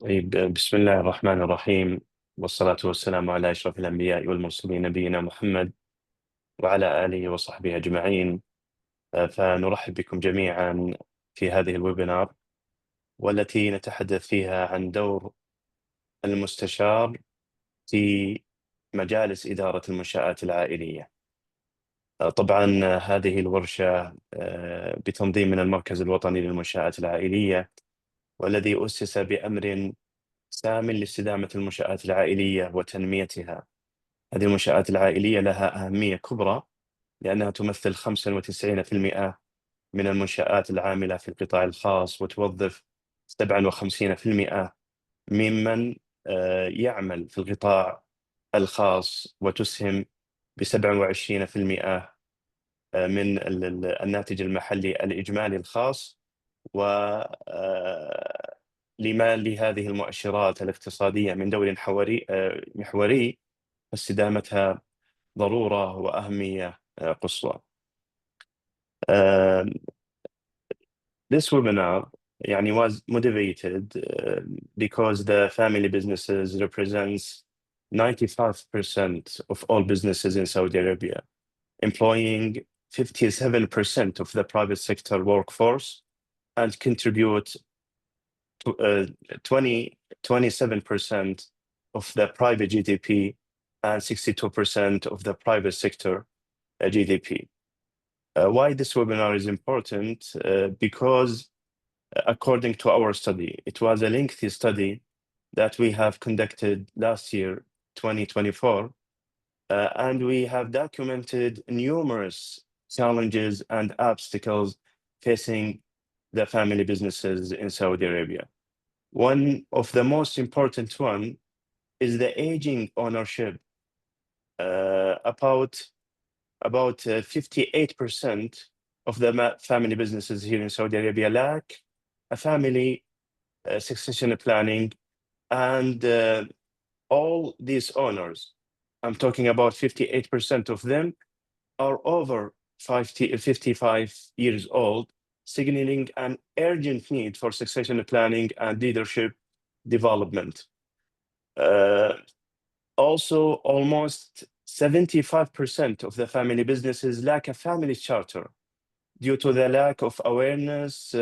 طيب، بسم الله الرحمن الرحيم، والصلاة والسلام على أشرف الأنبياء والمرسلين نبينا محمد وعلى آله وصحبه أجمعين. فنرحب بكم جميعا في هذه الويبينار، والتي نتحدث فيها عن دور المستشار في مجالس إدارة المنشآت العائلية. طبعا هذه الورشة بتنظيم من المركز الوطني للمنشآت العائلية، والذي أسس بأمر سام لاستدامة المنشآت العائلية وتنميتها. هذه المنشآت العائلية لها أهمية كبرى، لأنها تمثل 95% من المنشآت العاملة في القطاع الخاص، وتوظف 57% ممن يعمل في القطاع الخاص، وتسهم ب27% من الناتج المحلي الإجمالي الخاص. و لما لهذه المؤشرات الاقتصادية من دور محوري، فاستدامتها ضرورة وأهمية قصوى. Uh, this webinar was motivated because the family businesses represents 95% of all businesses in Saudi Arabia, employing 57% of the private sector workforce, and contribute to 27% of the private GDP and 62% of the private sector GDP. Why this webinar is important? Because according to our study, it was a lengthy study that we have conducted last year, 2024, and we have documented numerous challenges and obstacles facing the family businesses in Saudi Arabia. One of the most important one is the aging ownership. About 58% of the family businesses here in Saudi Arabia lack a family succession planning, and all these owners, I'm talking about 58% of them, are over 55 years old, signaling an urgent need for succession planning and leadership development. Also, almost 75% of the family businesses lack a family charter due to the lack of awareness,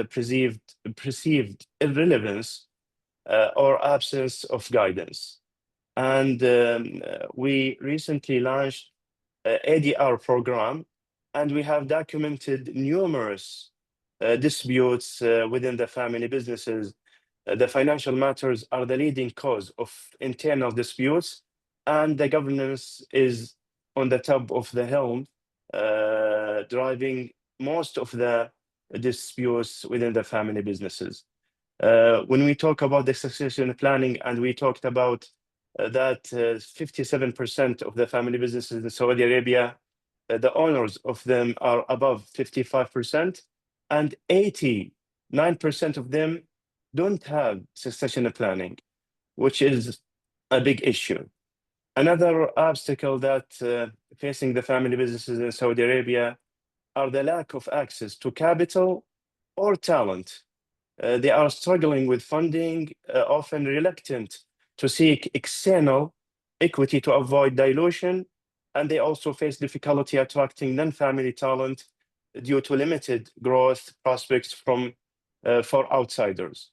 perceived irrelevance, or absence of guidance. And we recently launched an ADR program, and we have documented numerous disputes within the family businesses. The financial matters are the leading cause of internal disputes, and the governance is on the top of the helm, driving most of the disputes within the family businesses. When we talk about the succession planning, and we talked about that 57% of the family businesses in Saudi Arabia, the owners of them are above 55%, and 89% of them don't have succession planning, which is a big issue. Another obstacle that facing the family businesses in Saudi Arabia are the lack of access to capital or talent. They are struggling with funding, often reluctant to seek external equity to avoid dilution, and they also face difficulty attracting non-family talent due to limited growth prospects for outsiders.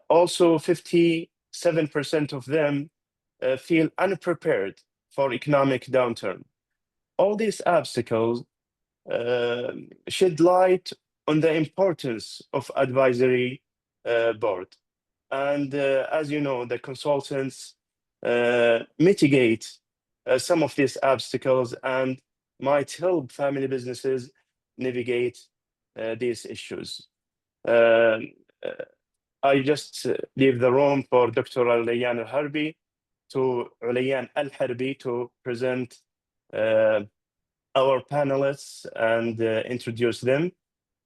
Also, 57% of them feel unprepared for economic downturn. All these obstacles shed light on the importance of advisory board. And as you know, the consultants mitigate some of these obstacles and might help family businesses navigate these issues. I just leave the room for Dr. Alayan Al-Harbi to present our panelists and introduce them.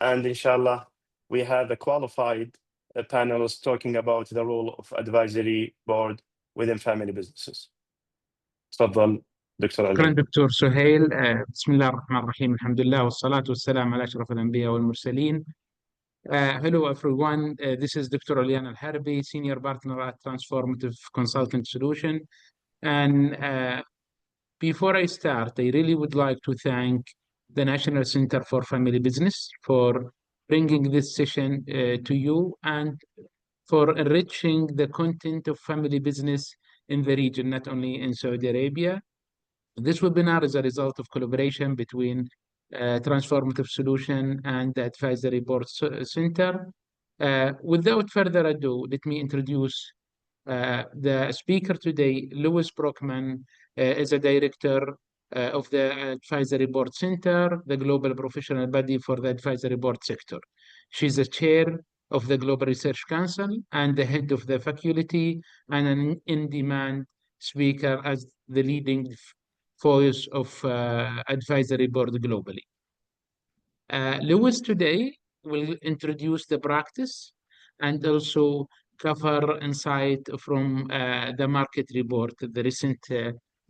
And inshallah, we have a qualified panelist talking about the role of advisory board within family businesses. تفضل دكتور شكرا علي. دكتور سهيل. بسم الله الرحمن الرحيم، الحمد لله والصلاة والسلام على أشرف الأنبياء والمرسلين Hello, everyone. This is Dr. Alian Al-Harbi, Senior Partner at Transformative Consultant Solution. And before I start, I really would like to thank the National Center for Family Business for bringing this session to you and for enriching the content of family business in the region, not only in Saudi Arabia. This webinar is a result of collaboration between Transformative Solution and the Advisory Board Center. Without further ado, let me introduce the speaker today. Lewis Brockman is a director of the Advisory Board Center, the global professional body for the Advisory Board sector. She's the chair of the Global Research Council and the head of the faculty and an in-demand speaker as the leading voice of Advisory Board globally. Lewis today will introduce the practice and also cover insight from the market report, the recent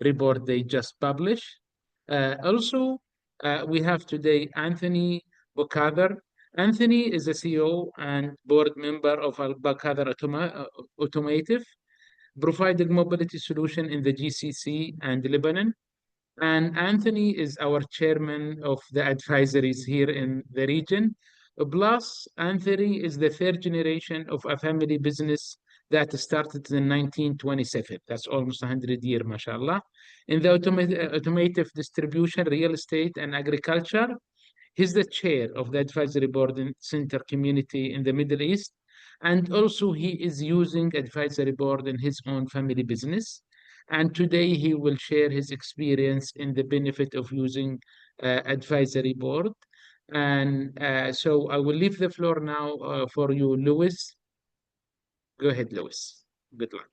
report they just published. Also, we have today Anthony Bukadar. Anthony is the CEO and board member of Bukadar Automotive, providing mobility solution in the GCC and Lebanon. And Anthony is our chairman of the advisories here in the region. Plus, Anthony is the third generation of a family business that started in 1927. That's almost 100 years, mashallah. In the automotive distribution, real estate, and agriculture, he's the chair of the advisory board in center community in the Middle East. And also he is using advisory board in his own family business. And today he will share his experience in the benefit of using advisory board. And so I will leave the floor now for you, Lewis. Go ahead, Lewis. Good luck.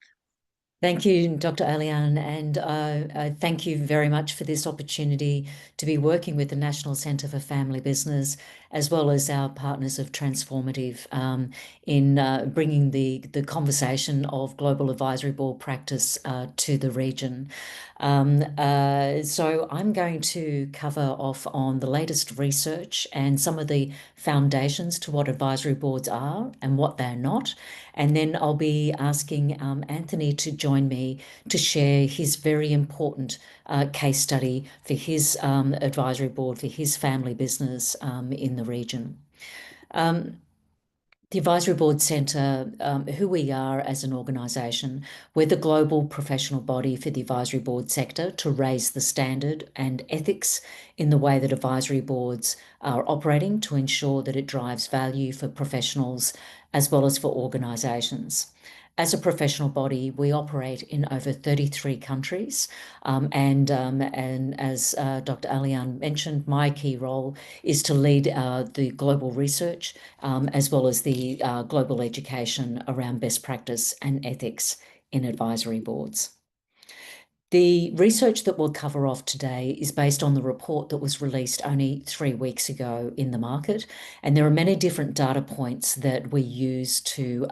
Thank you, Dr. Alian, and thank you very much for this opportunity to be working with the National Centre for Family Business, as well as our partners of Transformative, in bringing the conversation of global advisory board practice to the region. So I'm going to cover off on the latest research and some of the foundations to what advisory boards are and what they're not. And then I'll be asking Anthony to join me to share his very important case study for his advisory board, for his family business in the region. The Advisory Board Centre, who we are as an organisation, we're the global professional body for the advisory board sector to raise the standard and ethics in the way that advisory boards are operating to ensure that it drives value for professionals as well as for organisations. As a professional body, we operate in over 33 countries, and as Dr. Alian mentioned, my key role is to lead the global research as well as the global education around best practice and ethics in advisory boards. The research that we'll cover off today is based on the report that was released only 3 weeks ago in the market, and there are many different data points that we use to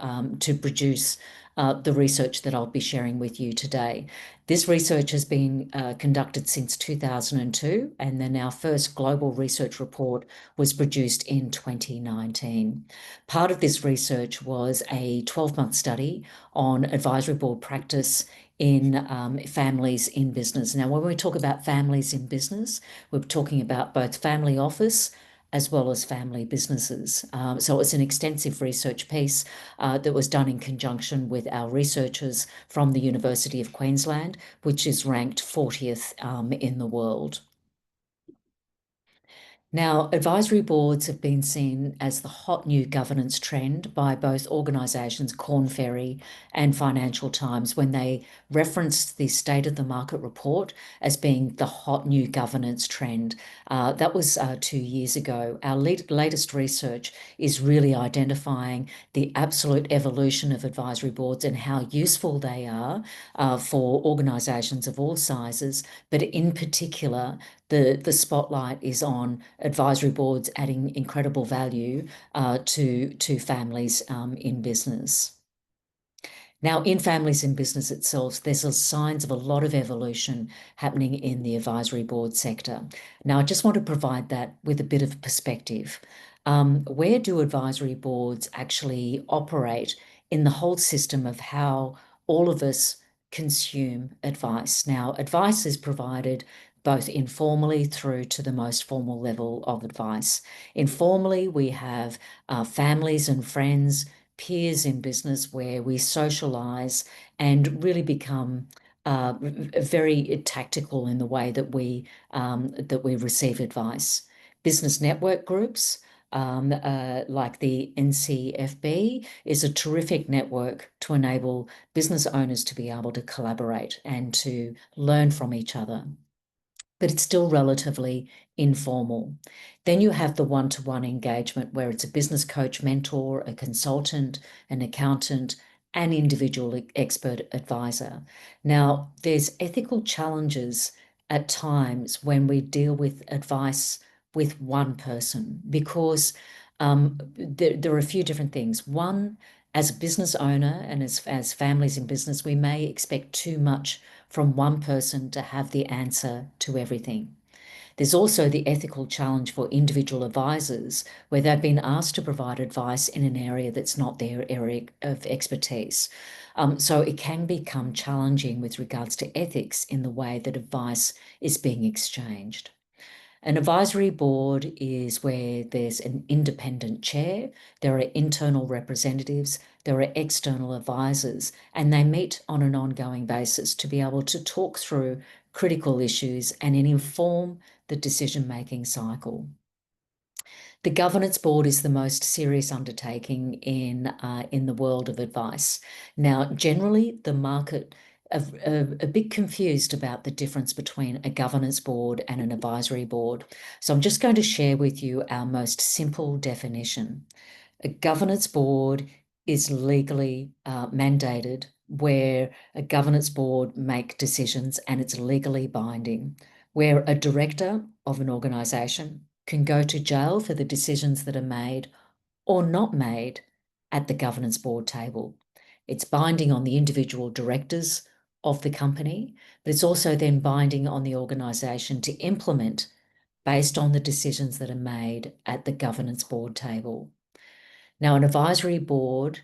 produce the research that I'll be sharing with you today. This research has been conducted since 2002, and then our first global research report was produced in 2019. Part of this research was a 12-month study on advisory board practice in families in business. Now, when we talk about families in business, we're talking about both family office as well as family businesses. So it's an extensive research piece that was done in conjunction with our researchers from the University of Queensland, which is ranked 40th in the world. Now, advisory boards have been seen as the hot new governance trend by both organisations, Korn Ferry and Financial Times, when they referenced the State of the Market report as being the hot new governance trend. That was 2 years ago. Our latest research is really identifying the absolute evolution of advisory boards and how useful they are for organisations of all sizes, but in particular, the spotlight is on advisory boards adding incredible value to families in business. Now, in families in business itself, there's signs of a lot of evolution happening in the advisory board sector. Now, I just want to provide that with a bit of perspective. Where do advisory boards actually operate in the whole system of how all of us consume advice? Now, advice is provided both informally through to the most formal level of advice. Informally, we have families and friends, peers in business, where we socialise and really become very tactical in the way that we receive advice. Business network groups, like the NCFB, is a terrific network to enable business owners to be able to collaborate and to learn from each other. But it's still relatively informal. Then you have the one-to-one engagement, where it's a business coach, mentor, a consultant, an accountant, an individual expert advisor. Now, there's ethical challenges at times when we deal with advice with one person, because there are a few different things. One, as a business owner and as families in business, we may expect too much from one person to have the answer to everything. There's also the ethical challenge for individual advisors, where they've been asked to provide advice in an area that's not their area of expertise. So it can become challenging with regards to ethics in the way that advice is being exchanged. An advisory board is where there's an independent chair, there are internal representatives, there are external advisors, and they meet on an ongoing basis to be able to talk through critical issues and inform the decision-making cycle. The governance board is the most serious undertaking in the world of advice. Now, generally, the market are a bit confused about the difference between a governance board and an advisory board. So I'm just going to share with you our most simple definition. A governance board is legally mandated, where a governance board make decisions and it's legally binding, where a director of an organisation can go to jail for the decisions that are made or not made at the governance board table. It's binding on the individual directors of the company, but it's also then binding on the organisation to implement based on the decisions that are made at the governance board table. Now, an advisory board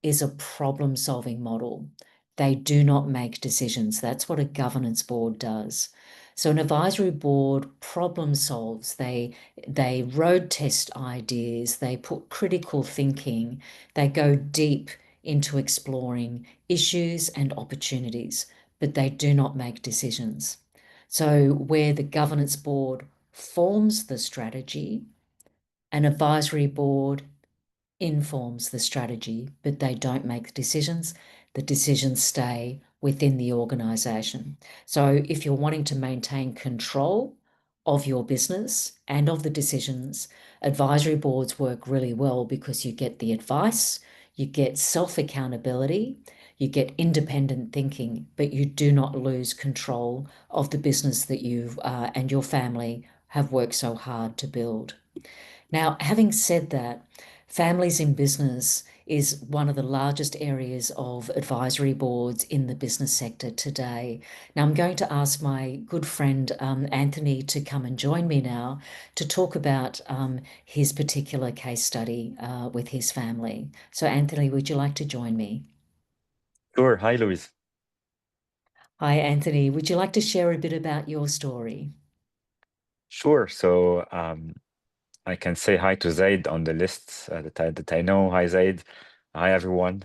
is a problem-solving model. They do not make decisions. That's what a governance board does. So an advisory board problem solves. They road test ideas. They put critical thinking. They go deep into exploring issues and opportunities, but they do not make decisions. So where the governance board forms the strategy, an advisory board informs the strategy, but they don't make decisions. The decisions stay within the organisation. So if you're wanting to maintain control of your business and of the decisions, advisory boards work really well, because you get the advice, you get self-accountability, you get independent thinking, but you do not lose control of the business that you and your family have worked so hard to build. Now, having said that, families in business is one of the largest areas of advisory boards in the business sector today. Now, I'm going to ask my good friend Anthony to come and join me now to talk about his particular case study with his family. So, Anthony, would you like to join me? Sure. Hi, Louise. Hi, Anthony. Would you like to share a bit about your story? Sure. So I can say hi to Zaid on the list that I know. Hi, Zaid. Hi, everyone.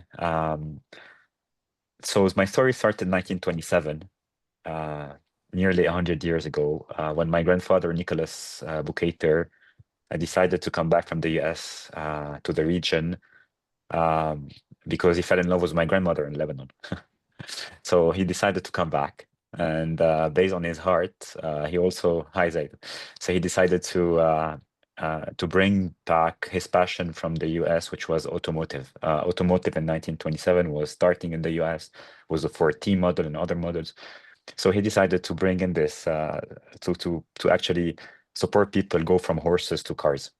So my story started in 1927, nearly 100 years ago, when my grandfather, Nicholas Bukater, decided to come back from the US to the region because he fell in love with my grandmother in Lebanon. So he decided to come back. And based on his heart, he also, hi, Zaid. So he decided to bring back his passion from the US, which was automotive. Automotive in 1927 was starting in the US, was the 4T model and other models. So he decided to bring in this to actually support people go from horses to cars.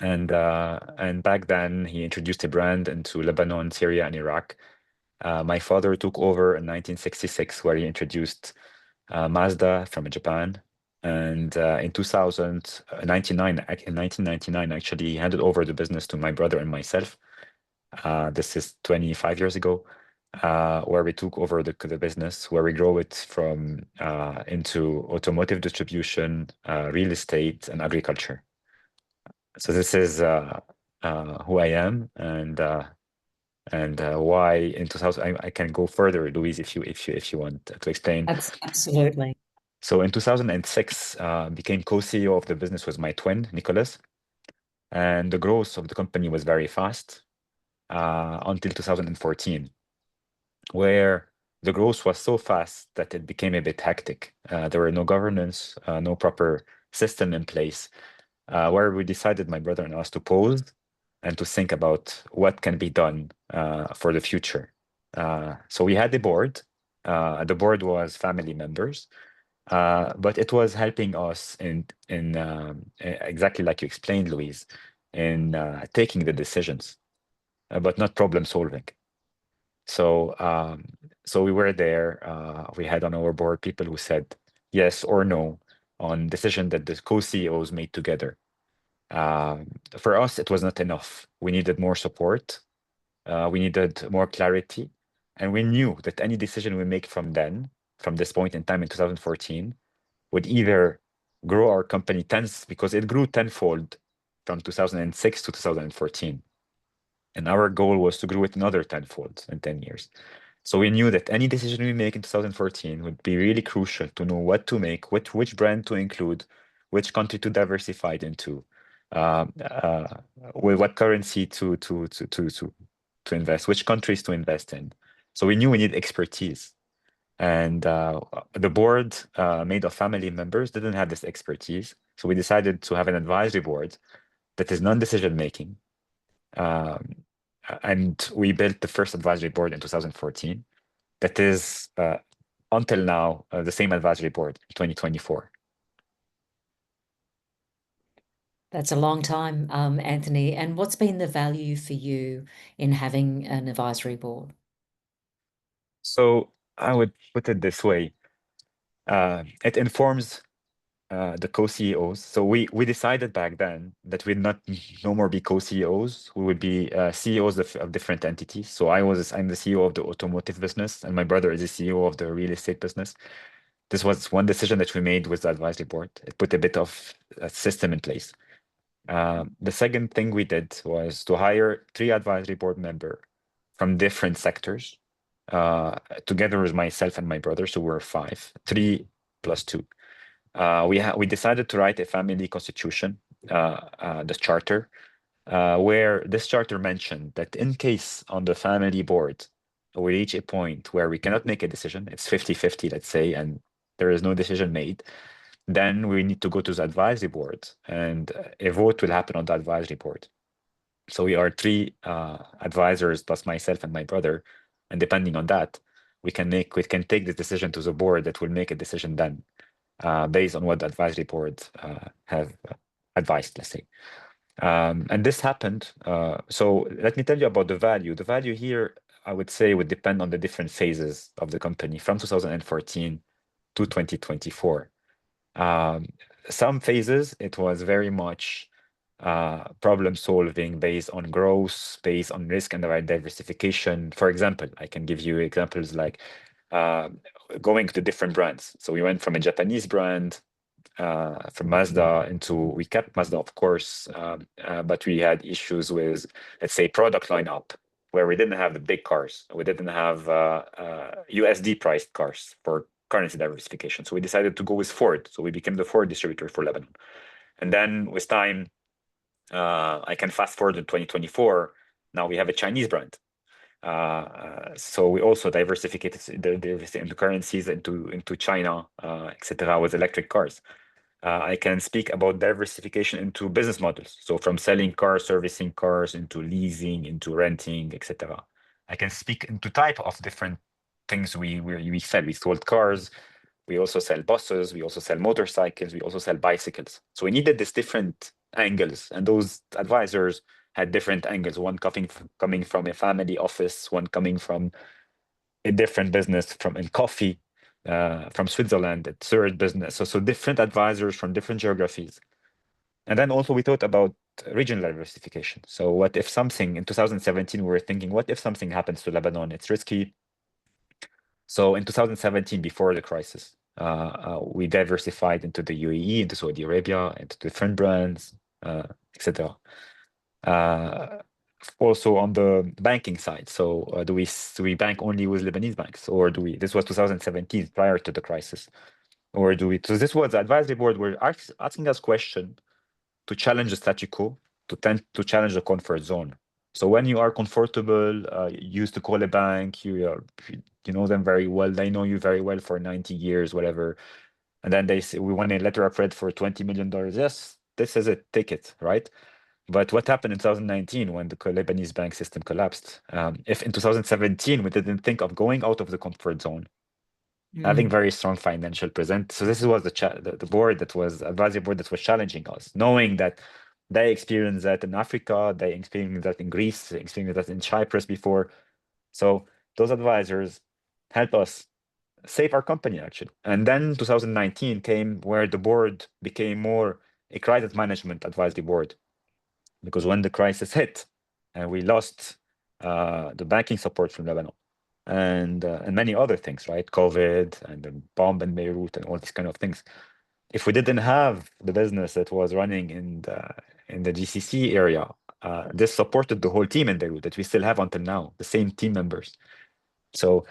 And back then he introduced a brand into Lebanon, Syria, and Iraq. My father took over in 1966, where he introduced Mazda from Japan, And in 1999, actually handed over the business to my brother and myself. This is 25 years ago, where we took over the business, where we grow it from into automotive distribution, real estate, and agriculture. So this is who I am, and why in 2000. I can go further, Louise, if you want to explain. Absolutely. So in 2006, became co-CEO of the business with my twin, Nicholas, and the growth of the company was very fast until 2014, where the growth was so fast that it became a bit hectic. There were no governance, no proper system in place, where we decided, my brother and us, to pause and to think about what can be done for the future. So we had a board. The board was family members, but it was helping us in exactly like you explained, Louise, in taking the decisions, but not problem solving. So we were there. We had on our board people who said yes or no on decision that the co-CEOs made together. For us, it was not enough. We needed more support. We needed more clarity. And we knew that any decision we make from this point in time in 2014, would either grow our company because it grew tenfold from 2006 to 2014. And our goal was to grow it another tenfold in 10 years. So we knew that any decision we make in 2014 would be really crucial to know what to make, which brand to include, which country to diversify into, with what currency to invest, which countries to invest in. So we knew we need expertise. And the board made of family members didn't have this expertise. So we decided to have an advisory board that is non-decision making. And we built the first advisory board in 2014 that is, until now, the same advisory board in 2024. That's a long time, Anthony. And what's been the value for you in having an advisory board? So I would put it this way. It informs the co-CEOs. So we decided back then that we'd no more be co-CEOs. We would be CEOs of different entities. So I'm the CEO of the automotive business, and my brother is the CEO of the real estate business. This was one decision that we made with the advisory board. It put a bit of a system in place. The second thing we did was to hire 3 advisory board members from different sectors, together with myself and my brother. So we're 5, 3 plus 2. We decided to write a family constitution, the charter, where this charter mentioned that in case on the family board we reach a point where we cannot make a decision, it's 50-50, let's say, and there is no decision made, then we need to go to the advisory board, and a vote will happen on the advisory board. So we are 3 advisors plus myself and my brother, and depending on that, we can take the decision to the board that will make a decision then. Based on what the advisory board have advised, let's say. And this happened. So let me tell you about the value. The value here, I would say, would depend on the different phases of the company from 2014 to 2024. Some phases, it was very much problem solving based on growth, based on risk and diversification. For example, I can give you examples like going to different brands. So we went from a Japanese brand, from Mazda we kept Mazda, of course, but we had issues with, let's say, product lineup, where we didn't have the big cars. We didn't have USD priced cars for currency diversification. So we decided to go with Ford. So we became the Ford distributor for Lebanon. And then with time, I can fast forward to 2024. Now we have a Chinese brand. So we also diversified into currencies, into China, etc., with electric cars. I can speak about diversification into business models. So from selling cars, servicing cars, into leasing, into renting, etc. I can speak into type of different things we sell. We sold cars. We also sell buses. We also sell motorcycles. We also sell bicycles. So we needed these different angles, and those advisors had different angles, one coming from a family office, one coming from a different business in coffee. from Switzerland, a third business. So different advisors from different geographies. And then also we thought about regional diversification. So what if something, in 2017, we were thinking, what if something happens to Lebanon? It's risky. So in 2017, before the crisis, we diversified into the UAE, into Saudi Arabia, into different brands, etc. Also on the banking side. So do we bank only with Lebanese banks, or do we? This was 2017, prior to the crisis, or do we? So this was the advisory board were asking us questions to challenge the status quo, to challenge the comfort zone. So when you are comfortable, you used to call a bank, you know them very well, they know you very well for 90 years, whatever. And then they say, we want a letter of credit for $20 million. Yes, this is a ticket, right? But what happened in 2019 when the Lebanese bank system collapsed? If in 2017 we didn't think of going out of the comfort zone, having very strong financial present. So this was the board that was advisory board that was challenging us, knowing that they experienced that in Africa, they experienced that in Greece, they experienced that in Cyprus before. So those advisors helped us save our company, actually. And then 2019 came where the board became more a crisis management advisory board, because when the crisis hit and we lost the banking support from Lebanon, and many other things, right? COVID and the bomb in Beirut and all these kind of things. If we didn't have the business that was running in the GCC area, this supported the whole team in Beirut that we still have until now, the same team members. So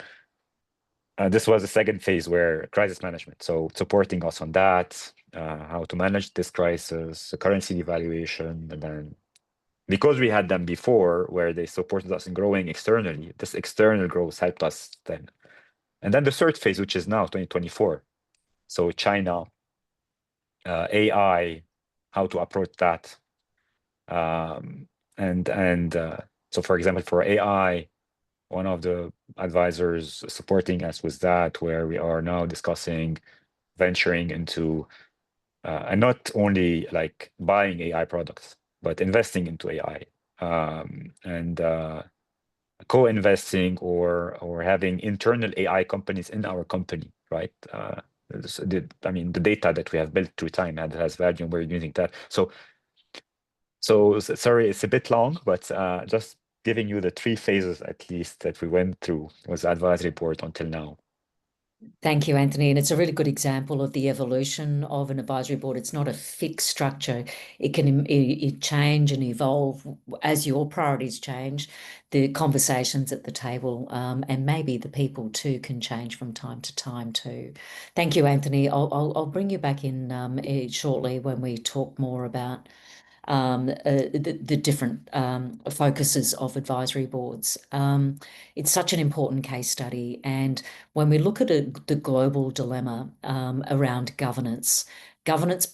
this was the second phase, where crisis management. So supporting us on that, how to manage this crisis, the currency devaluation, and then because we had them before where they supported us in growing externally, this external growth helped us then. And then the third phase, which is now 2024. So China, AI, how to approach that. So for example, for AI, one of the advisors supporting us was that, where we are now discussing venturing into, and not only like buying AI products, but investing into AI, and co-investing or having internal AI companies in our company, right? I mean, the data that we have built through time and has value, and we're using that. So sorry, it's a bit long, but just giving you the 3 phases at least that we went through was the advisory board until now. Thank you, Anthony. And it's a really good example of the evolution of an advisory board. It's not a fixed structure. It can change and evolve as your priorities change, the conversations at the table, and maybe the people too can change from time to time too. Thank you, Anthony. I'll bring you back in shortly when we talk more about the different focuses of advisory boards. It's such an important case study. And when we look at the global dilemma around governance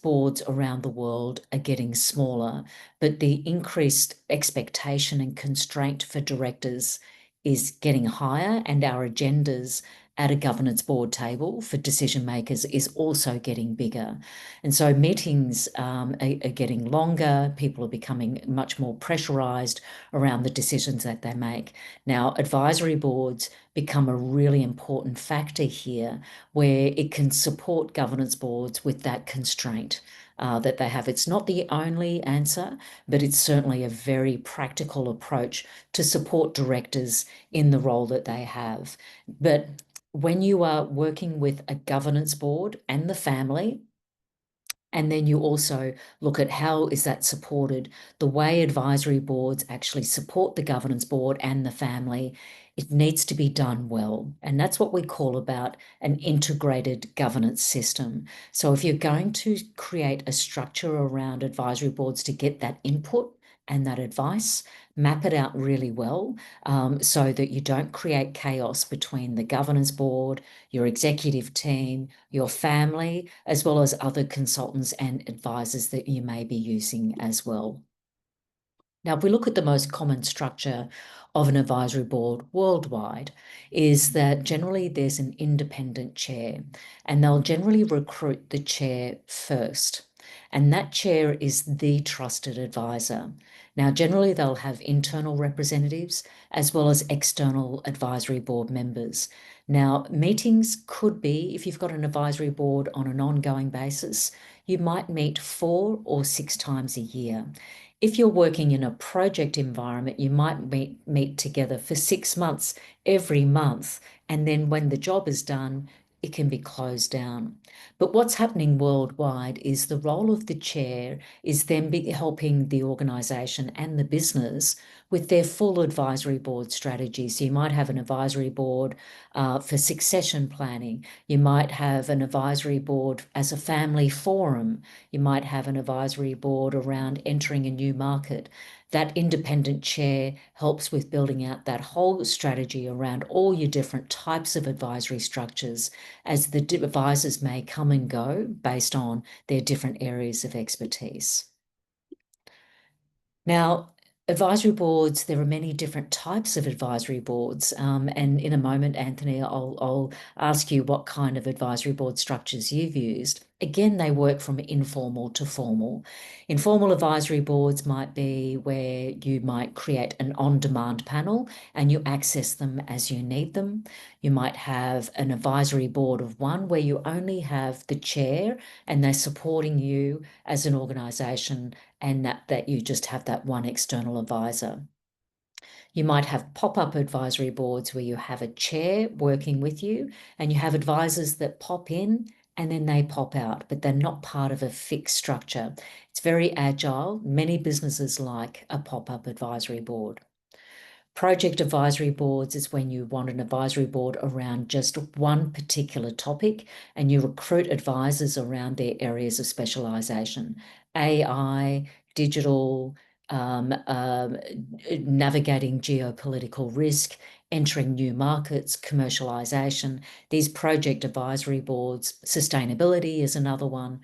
boards around the world are getting smaller, but the increased expectation and constraint for directors is getting higher, and our agendas at a governance board table for decision makers is also getting bigger. And so meetings are getting longer, people are becoming much more pressurized around the decisions that they make. Now, advisory boards become a really important factor here, where it can support governance boards with that constraint that they have. It's not the only answer, but it's certainly a very practical approach to support directors in the role that they have. But when you are working with a governance board and the family, and then you also look at how is that supported, the way advisory boards actually support the governance board and the family, it needs to be done well. And that's what we call about an integrated governance system. So if you're going to create a structure around advisory boards to get that input and that advice, map it out really well, so that you don't create chaos between the governance board, your executive team, your family, as well as other consultants and advisors that you may be using as well. Now, if we look at the most common structure of an advisory board worldwide, is that generally there's an independent chair, and they'll generally recruit the chair first. And that chair is the trusted advisor. Now, generally, they'll have internal representatives as well as external advisory board members. Now, meetings could be, if you've got an advisory board on an ongoing basis, you might meet 4 or 6 times a year. If you're working in a project environment, you might meet together for 6 months every month, and then when the job is done, it can be closed down. But what's happening worldwide is the role of the chair is then helping the organisation and the business with their full advisory board strategy. So you might have an advisory board for succession planning. You might have an advisory board as a family forum. You might have an advisory board around entering a new market. That independent chair helps with building out that whole strategy around all your different types of advisory structures, as the advisors may come and go based on their different areas of expertise. Now, advisory boards, there are many different types of advisory boards. And in a moment, Anthony, I'll ask you what kind of advisory board structures you've used. Again, they work from informal to formal. Informal advisory boards might be where you might create an on-demand panel and you access them as you need them. You might have an advisory board of one where you only have the chair and they're supporting you as an organisation, and that you just have that one external advisor. You might have pop-up advisory boards where you have a chair working with you and you have advisors that pop in and then they pop out, but they're not part of a fixed structure. It's very agile. Many businesses like a pop-up advisory board. Project advisory boards is when you want an advisory board around just one particular topic and you recruit advisors around their areas of specialisation. AI, digital, navigating geopolitical risk, entering new markets, commercialisation. These project advisory boards, sustainability is another one.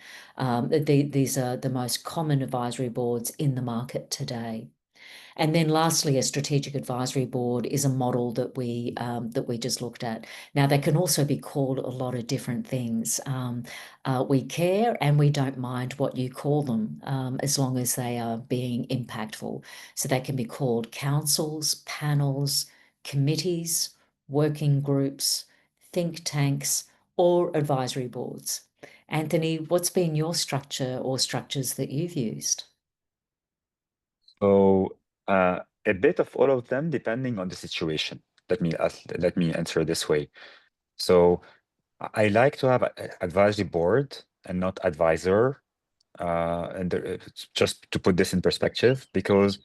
These are the most common advisory boards in the market today. And then lastly, a strategic advisory board is a model that we just looked at. Now, they can also be called a lot of different things. We care and we don't mind what you call them, as long as they are being impactful. So they can be called councils, panels, committees, working groups, think tanks, or advisory boards. Anthony, what's been your structure or structures that you've used? So a bit of all of them, depending on the situation. Let me answer this way. So I like to have an advisory board and not advisor. And just to put this in perspective, because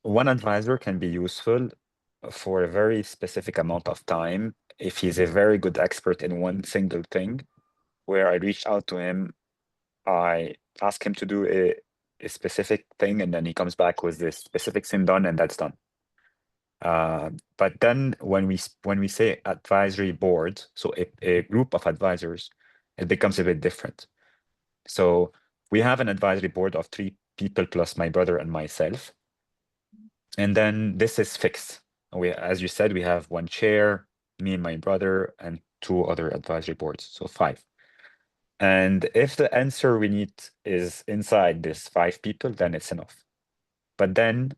one advisor can be useful for a very specific amount of time if he's a very good expert in one single thing, where I reach out to him, I ask him to do a specific thing, and then he comes back with this specific thing done, and that's done. But then when we say advisory board, so a group of advisors, it becomes a bit different. So we have an advisory board of 3 people plus my brother and myself. And then this is fixed. As you said, we have 1 chair, me and my brother, and 2 other advisory boards, so 5. And if the answer we need is inside this 5 people, then it's enough. But then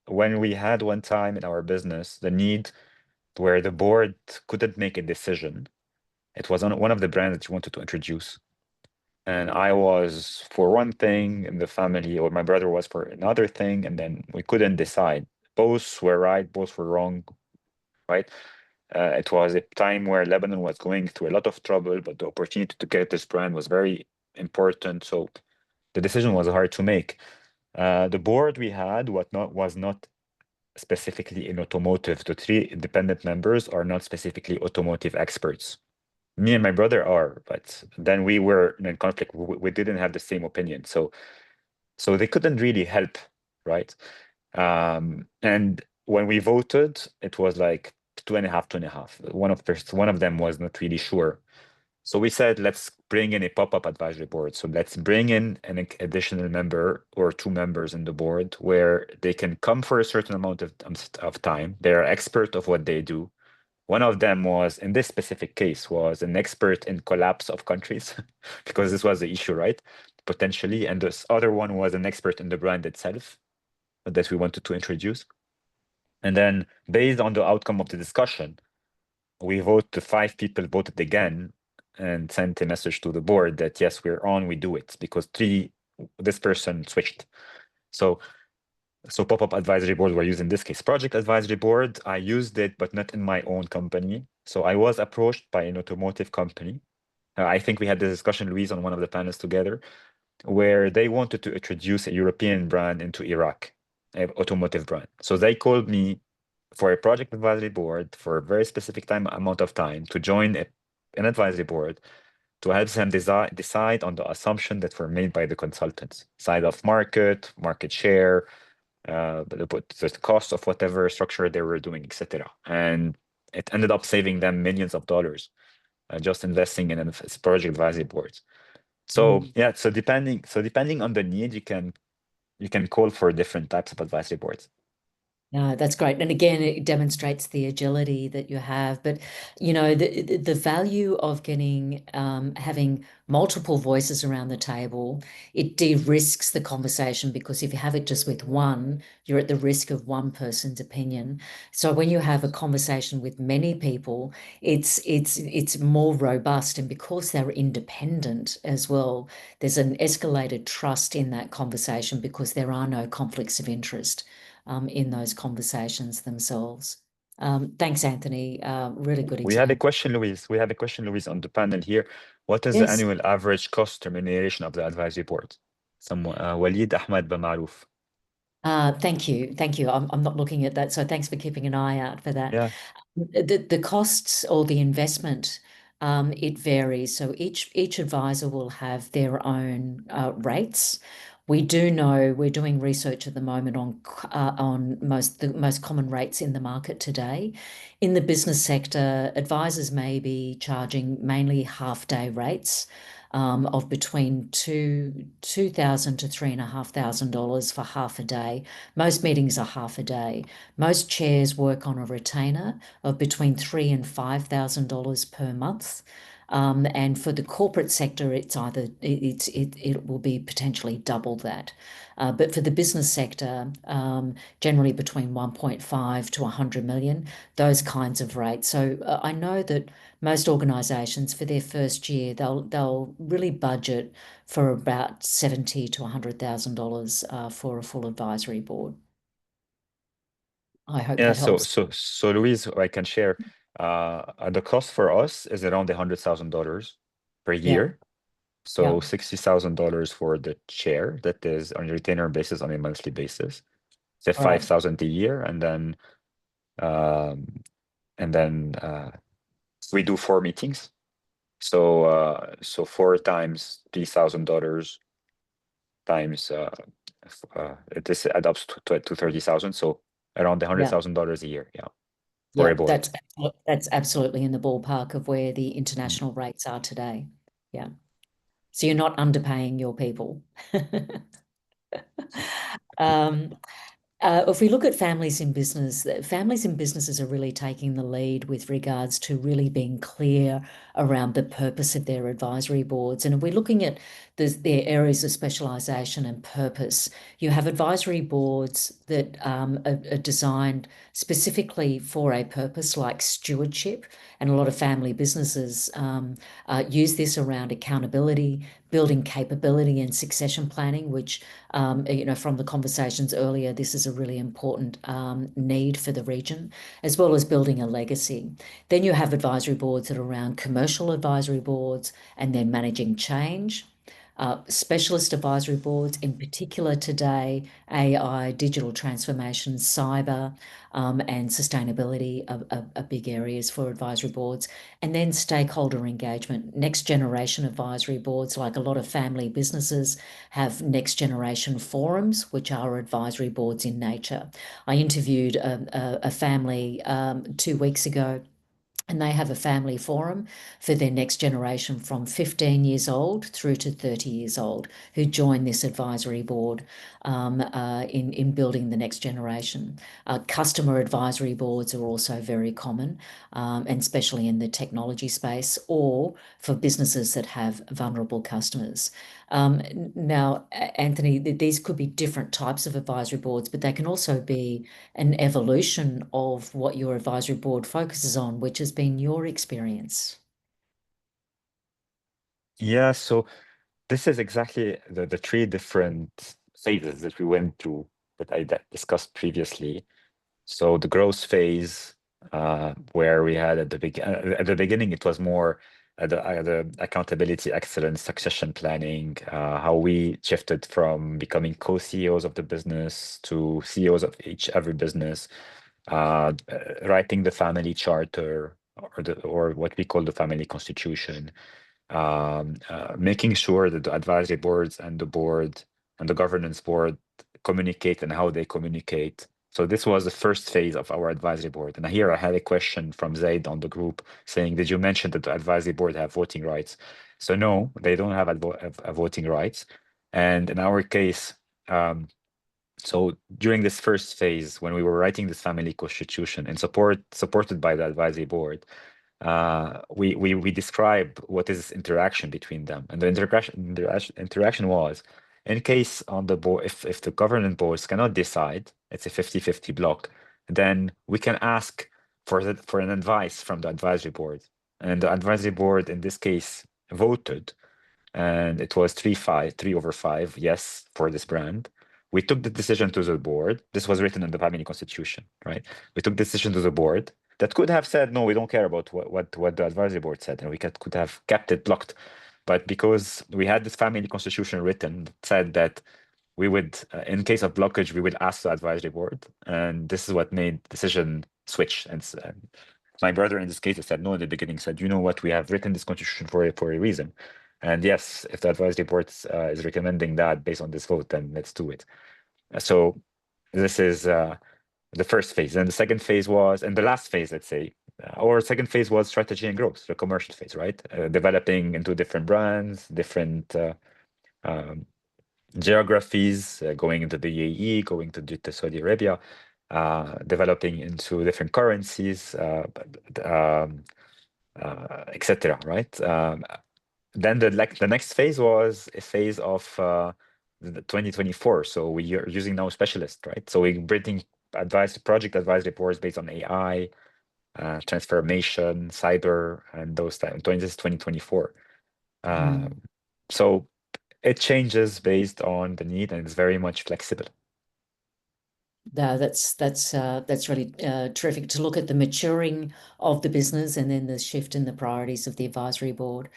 when we had one time in our business, the need where the board couldn't make a decision, it was on one of the brands that you wanted to introduce. And I was for one thing in the family, or my brother was for another thing, and then we couldn't decide. Both were right, both were wrong, right? It was a time where Lebanon was going through a lot of trouble, but the opportunity to get this brand was very important. So the decision was hard to make. The board we had was not specifically in automotive. The 3 independent members are not specifically automotive experts. Me and my brother are, but then we were in conflict. We didn't have the same opinion. So they couldn't really help, right? And when we voted, it was like 2.5. One of them was not really sure. So we said, let's bring in a pop-up advisory board. So let's bring in an additional member or 2 members in the board where they can come for a certain amount of time. They are expert of what they do. One of them was, in this specific case, was an expert in collapse of countries, because this was the issue, right? potentially, and this other one was an expert in the brand itself that we wanted to introduce. And then based on the outcome of the discussion, we the 5 people voted again and sent a message to the board that yes, we're on, we do it, because this person switched. So pop-up advisory board were used in this case. Project advisory board, I used it, but not in my own company. So I was approached by an automotive company. I think we had this discussion, Louise, on one of the panels together, where they wanted to introduce a European brand into Iraq, an automotive brand. So they called me for a project advisory board for a very specific amount of time to join an advisory board to help them decide on the assumption that were made by the consultants, side of market share, the cost of whatever structure they were doing, etc. And it ended up saving them millions of dollars just investing in a project advisory board. So yeah, so depending on the need, you can call for different types of advisory boards. No, that's great. And again, it demonstrates the agility that you have. But, you know, the value of having multiple voices around the table, it de-risks the conversation, because if you have it just with one, you're at the risk of one person's opinion. So when you have a conversation with many people, it's more robust. And because they're independent as well, there's an escalated trust in that conversation because there are no conflicts of interest in those conversations themselves. Thanks, Anthony. Really good example. We have a question, Louise, on the panel here. What is the annual average cost termination of the advisory board? Walid Ahmed Bamarouf. Thank you. I'm not looking at that, so thanks for keeping an eye out for that. Yeah. The costs or the investment, it varies. So each advisor will have their own rates. We do know, we're doing research at the moment on the most common rates in the market today. In the business sector, advisors may be charging mainly half-day rates of between $2,000 to $3,500 for half a day. Most meetings are half a day. Most chairs work on a retainer of between $3,000 and $5,000 per month. And for the corporate sector, it will be potentially double that. But for the business sector, generally between 1.5 to 100 million, those kinds of rates. So I know that most organisations for their first year, they'll really budget for about $70,000 to $100,000 for a full advisory board. I hope that helps. So Louise, I can share. The cost for us is around $100,000 per year. So $60,000 for the chair, that is on a retainer basis on a monthly basis. So $5,000 a year, and then we do 4 meetings. So 4 times $3,000 times this adds up to 30,000. So around $100,000 a year. Yeah. For a board. That's absolutely in the ballpark of where the international rates are today. Yeah. So you're not underpaying your people. If we look at families in businesses are really taking the lead with regards to really being clear around the purpose of their advisory boards. And if we're looking at their areas of specialisation and purpose, you have advisory boards that are designed specifically for a purpose like stewardship. And a lot of family businesses use this around accountability, building capability and succession planning, which, from the conversations earlier, this is a really important need for the region, as well as building a legacy. Then you have advisory boards that are around commercial advisory boards and then managing change. Specialist advisory boards, in particular today, AI, digital transformation, cyber, and sustainability are big areas for advisory boards. And then stakeholder engagement, next generation advisory boards, like a lot of family businesses have next generation forums, which are advisory boards in nature. I interviewed a family 2 weeks ago, and they have a family forum for their next generation from 15 years old through to 30 years old who join this advisory board in building the next generation. Customer advisory boards are also very common, and especially in the technology space or for businesses that have vulnerable customers. Now, Anthony, these could be different types of advisory boards, but they can also be an evolution of what your advisory board focuses on, which has been your experience. Yeah, so this is exactly the three different phases that we went through that I discussed previously. So the growth phase, where we had at the beginning, it was more the accountability, excellence, succession planning, how we shifted from becoming co-CEOs of the business to CEOs of every business, writing the family charter or what we call the family constitution, making sure that the advisory boards and the board and the governance board communicate and how they communicate. So this was the first phase of our advisory board. And here I had a question from Zaid on the group saying, did you mention that the advisory board have voting rights? So no, they don't have a voting rights. And in our case, so during this first phase, when we were writing this family constitution and supported by the advisory board, we describe what is interaction between them, and the interaction was, in case on the board, if the governance boards cannot decide, it's a 50-50 block, then we can ask for an advice from the advisory board, and the advisory board in this case voted, and it was 3/5 yes for this brand. We took the decision to the board. This was written in the family constitution, right? We took the decision to the board that could have said, no, we don't care about what the advisory board said, and we could have kept it blocked. But because we had this family constitution written, that said that we would, in case of blockage, we would ask the advisory board, and this is what made decision switch. And my brother in this case said no in the beginning, said, you know what, we have written this constitution for a reason. And yes, if the advisory board is recommending that based on this vote, then let's do it. So this is the first phase. And the second phase was, and the last phase, let's say, our second phase was strategy and growth, the commercial phase, right? Developing into different brands, different geographies, going into the UAE, going to Saudi Arabia, developing into different currencies, etc. Right? Then the next phase was a phase of the 2024. So we are using now specialists, right? So we're bringing project advisory reports based on AI, transformation, cyber, and those types. This is 2024. So it changes based on the need, and it's very much flexible. No, that's really terrific to look at the maturing of the business and then the shift in the priorities of the advisory board.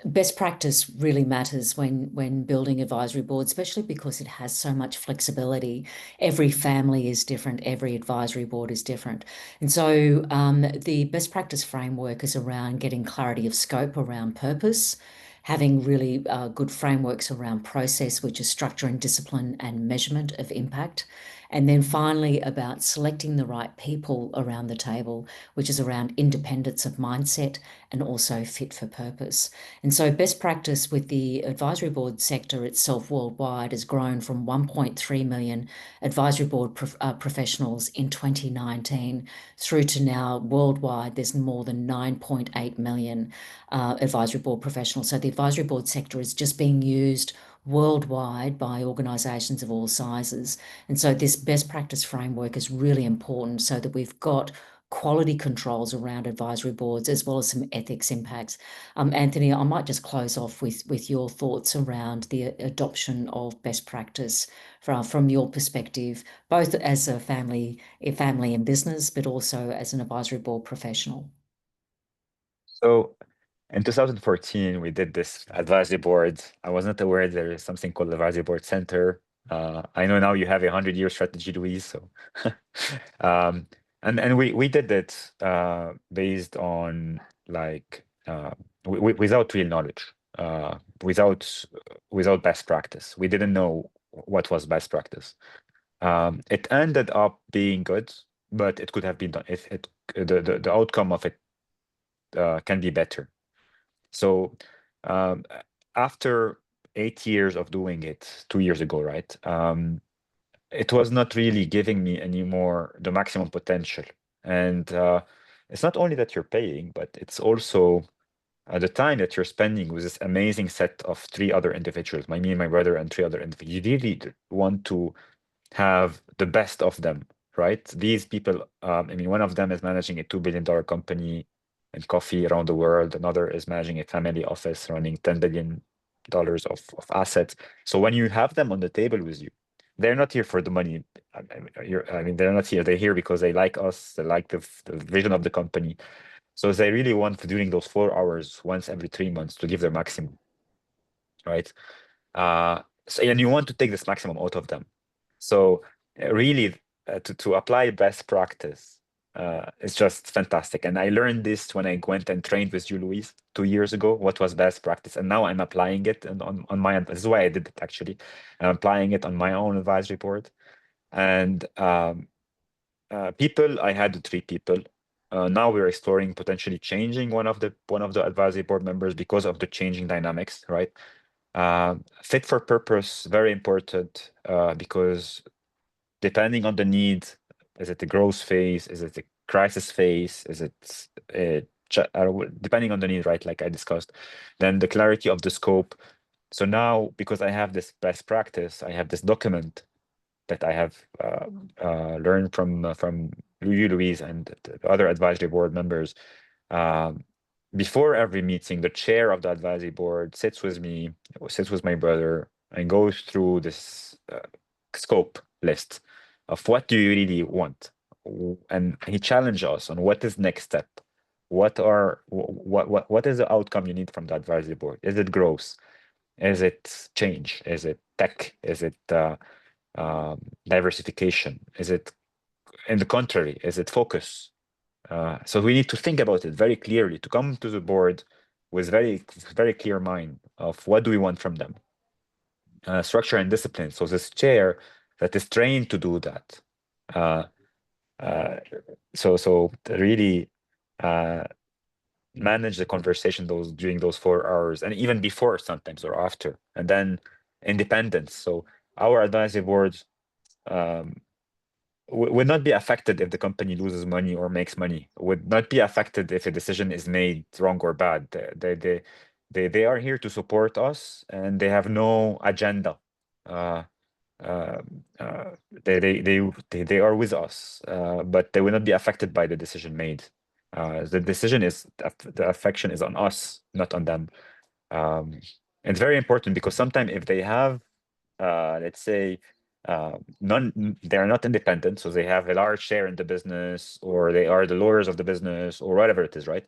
Best practice really matters when building advisory board, especially because it has so much flexibility. Every family is different, every advisory board is different. And so the best practice framework is around getting clarity of scope around purpose, having really good frameworks around process, which is structure and discipline and measurement of impact. And then finally about selecting the right people around the table, which is around independence of mindset and also fit for purpose. And so best practice with the advisory board sector itself worldwide has grown from 1.3 million advisory board professionals in 2019 through to now worldwide there's more than 9.8 million advisory board professionals. So the advisory board sector is just being used worldwide by organisations of all sizes. And so this best practice framework is really important so that we've got quality controls around advisory boards as well as some ethics impacts. Anthony, I might just close off with your thoughts around the adoption of best practice from your perspective, both as a family and business, but also as an advisory board professional. So in 2014, we did this advisory board. I was not aware there is something called advisory board center. I know now you have a 100-year strategy, Louise. So, and we did it based on like without real knowledge, without best practice. We didn't know what was best practice. It ended up being good, but it could have been done if the outcome of it can be better. So after 8 years of doing it 2 years ago, right? It was not really giving me anymore the maximum potential. And it's not only that you're paying, but it's also the time that you're spending with this amazing set of 3 other individuals, me, my brother, and 3 other individuals, you really want to have the best of them, right? These people, I mean, one of them is managing a $2 billion company in coffee around the world. Another is managing a family office running $10 billion of assets. So when you have them on the table with you, they're not here for the money. I mean, they're not here. They're here because they like us. They like the vision of the company. So they really want during those 4 hours, once every 3 months, to give their maximum, right? So, and you want to take this maximum out of them. So really, to apply best practice, it's just fantastic. And I learned this when I went and trained with you, Luis, 2 years ago, what was best practice. And now I'm applying it on my, this is why I did it actually. I'm applying it on my own advisory board. And people, I had 3 people. Now we're exploring potentially changing one of the advisory board members because of the changing dynamics, right? Fit for purpose, very important, because depending on the need, is it a growth phase? Is it a crisis phase? Is it depending on the need, right? Like I discussed, then the clarity of the scope. So now, because I have this best practice, I have this document that I have learned from you, Louise, and the other advisory board members. Before every meeting, the chair of the advisory board sits with me, sits with my brother, and goes through this scope list of what do you really want, and he challenged us on what is next step, what is the outcome you need from the advisory board? Is it growth? Is it change? Is it tech? Is it diversification? Is it, in the contrary, is it focus? So we need to think about it very clearly, to come to the board with very clear mind of what do we want from them. Structure and discipline. So this chair that is trained to do that. So really manage the conversation during those 4 hours, and even before sometimes or after. And then independence. So our advisory boards would not be affected if the company loses money or makes money, would not be affected if a decision is made wrong or bad. They are here to support us, and they have no agenda. They are with us, but they will not be affected by the decision made. The decision is, the affection is on us, not on them. It's very important because sometimes if they have, let's say, they're not independent, so they have a large share in the business, or they are the lawyers of the business, or whatever it is, right?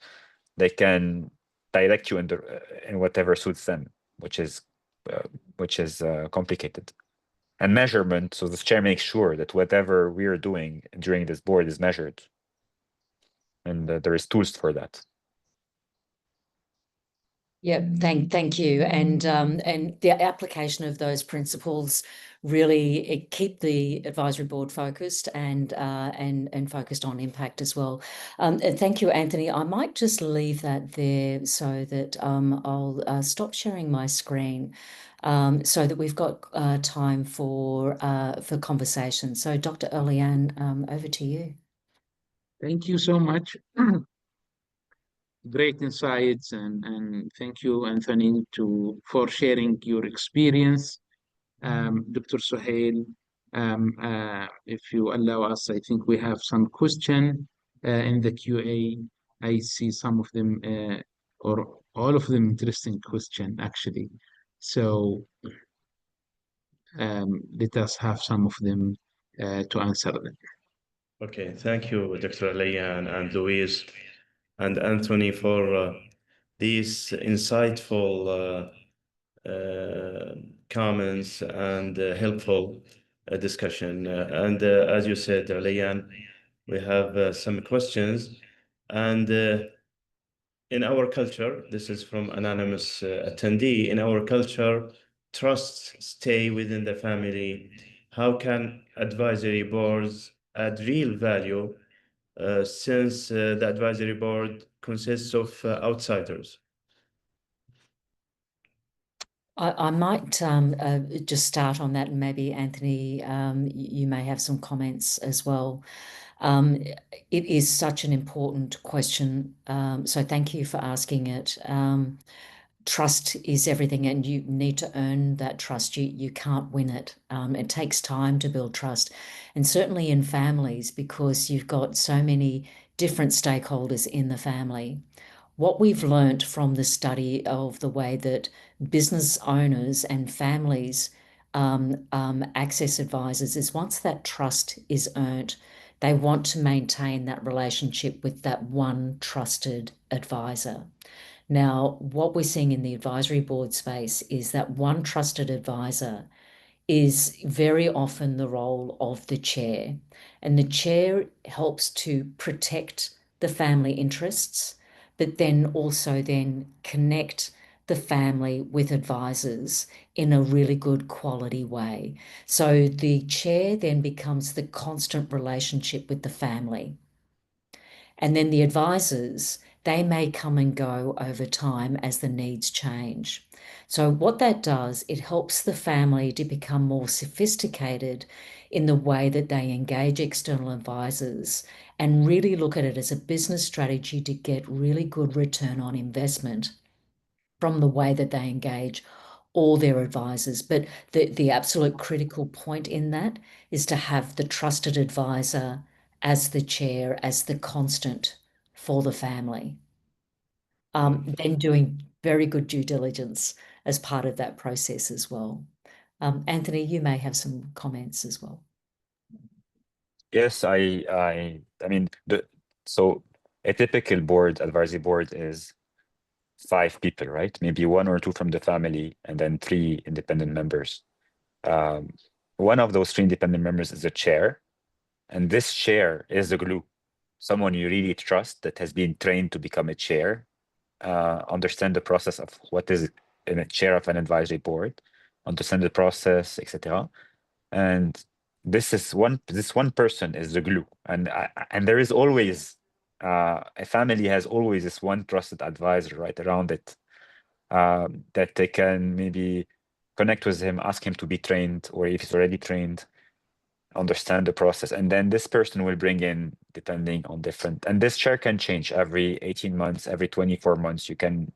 They can direct you in whatever suits them, which is complicated. And measurement, so the chair makes sure that whatever we are doing during this board is measured, and there is tools for that. Yeah, thank you, and the application of those principles really keep the advisory board focused and focused on impact as well. And thank you, Anthony. I might just leave that there so that I'll stop sharing my screen so that we've got time for conversation. So, Dr. Eliane, over to you. Thank you so much. Great insights, and thank you, Anthony, for sharing your experience. Dr. Suhail, if you allow us, I think we have some question in the QA. I see some of them, or all of them, interesting question, actually. So let us have some of them to answer them. Okay, thank you, Dr. Eliane and Louise and Anthony for these insightful comments and helpful discussion. And as you said, Eliane, we have some questions. And in our culture, this is from anonymous attendee, in our culture, trusts stay within the family. How can advisory boards add real value since the advisory board consists of outsiders? I might just start on that, and maybe Anthony, you may have some comments as well. It is such an important question, so thank you for asking it. Trust is everything, and you need to earn that trust. You can't win it. It takes time to build trust, and certainly in families, because you've got so many different stakeholders in the family. What we've learnt from the study of the way that business owners and families access advisors is, once that trust is earned, they want to maintain that relationship with that one trusted advisor. Now, what we're seeing in the advisory board space is that one trusted advisor is very often the role of the chair, and the chair helps to protect the family interests, but then also then connect the family with advisors in a really good quality way. So the chair then becomes the constant relationship with the family. And then the advisors, they may come and go over time as the needs change. So what that does, it helps the family to become more sophisticated in the way that they engage external advisors and really look at it as a business strategy to get really good return on investment from the way that they engage all their advisors. But the absolute critical point in that is to have the trusted advisor as the chair, as the constant for the family. Then doing very good due diligence as part of that process as well. Anthony, you may have some comments as well. Yes, I mean, so a typical advisory board is 5 people, right? Maybe 1 or 2 from the family, and then 3 independent members. One of those 3 independent members is the chair, and this chair is the glue. Someone you really trust that has been trained to become a chair, understand the process of what is in a chair of an advisory board, understand the process, etc. And this one person is the glue, and there is always a family has always this one trusted advisor right around it, that they can maybe connect with him, ask him to be trained, or if he's already trained, understand the process, and then this person will bring in, depending on different, and this chair can change every 18 months, every 24 months. You can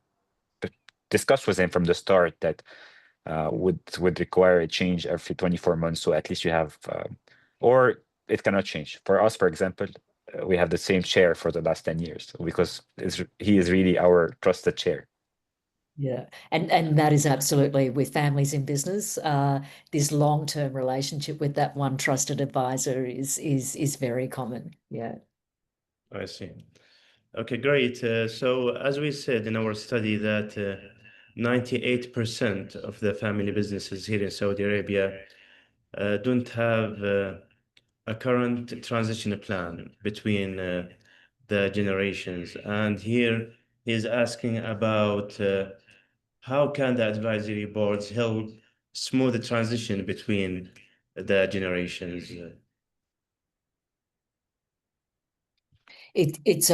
discuss with him from the start that would require a change every 24 months, so at least you have, or it cannot change. For us, for example, we have the same chair for the last 10 years because he is really our trusted chair. Yeah, and that is absolutely, with families in business, this long-term relationship with that one trusted advisor is very common. Yeah. I see. Okay, great. So as we said in our study that 98% of the family businesses here in Saudi Arabia don't have a current transition plan between the generations. And here he's asking about how can the advisory boards help smooth the transition between the generations? It's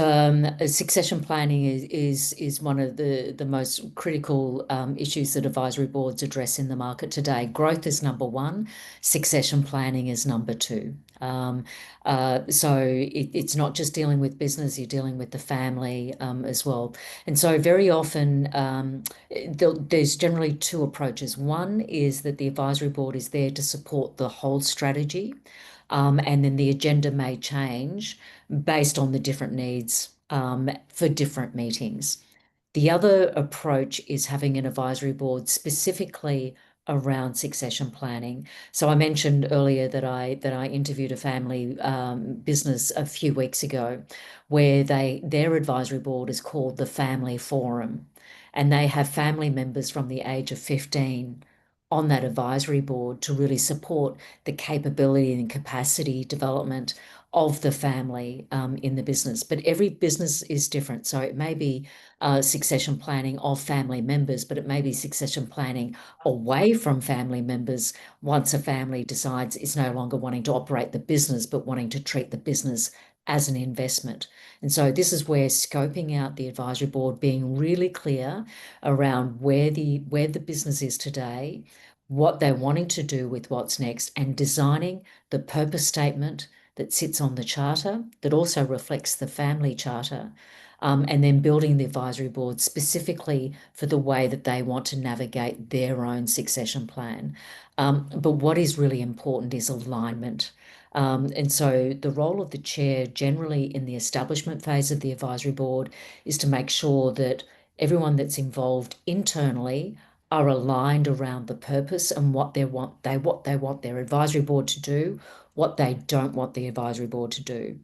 succession planning is one of the most critical issues that advisory boards address in the market today. Growth is number 1, succession planning is number 2. So it's not just dealing with business, you're dealing with the family as well. And so very often there's generally 2 approaches. One is that the advisory board is there to support the whole strategy, and then the agenda may change based on the different needs for different meetings. The other approach is having an advisory board specifically around succession planning. So I mentioned earlier that I interviewed a family business a few weeks ago where their advisory board is called the Family Forum, and they have family members from the age of 15 on that advisory board to really support the capability and capacity development of the family in the business. But every business is different. So it may be succession planning of family members, but it may be succession planning away from family members once a family decides it's no longer wanting to operate the business, but wanting to treat the business as an investment. And so this is where scoping out the advisory board, being really clear around where the business is today, what they're wanting to do with what's next, and designing the purpose statement that sits on the charter that also reflects the family charter, and then building the advisory board specifically for the way that they want to navigate their own succession plan. But what is really important is alignment. And so the role of the chair generally in the establishment phase of the advisory board is to make sure that everyone that's involved internally are aligned around the purpose and what they want their advisory board to do, what they don't want the advisory board to do.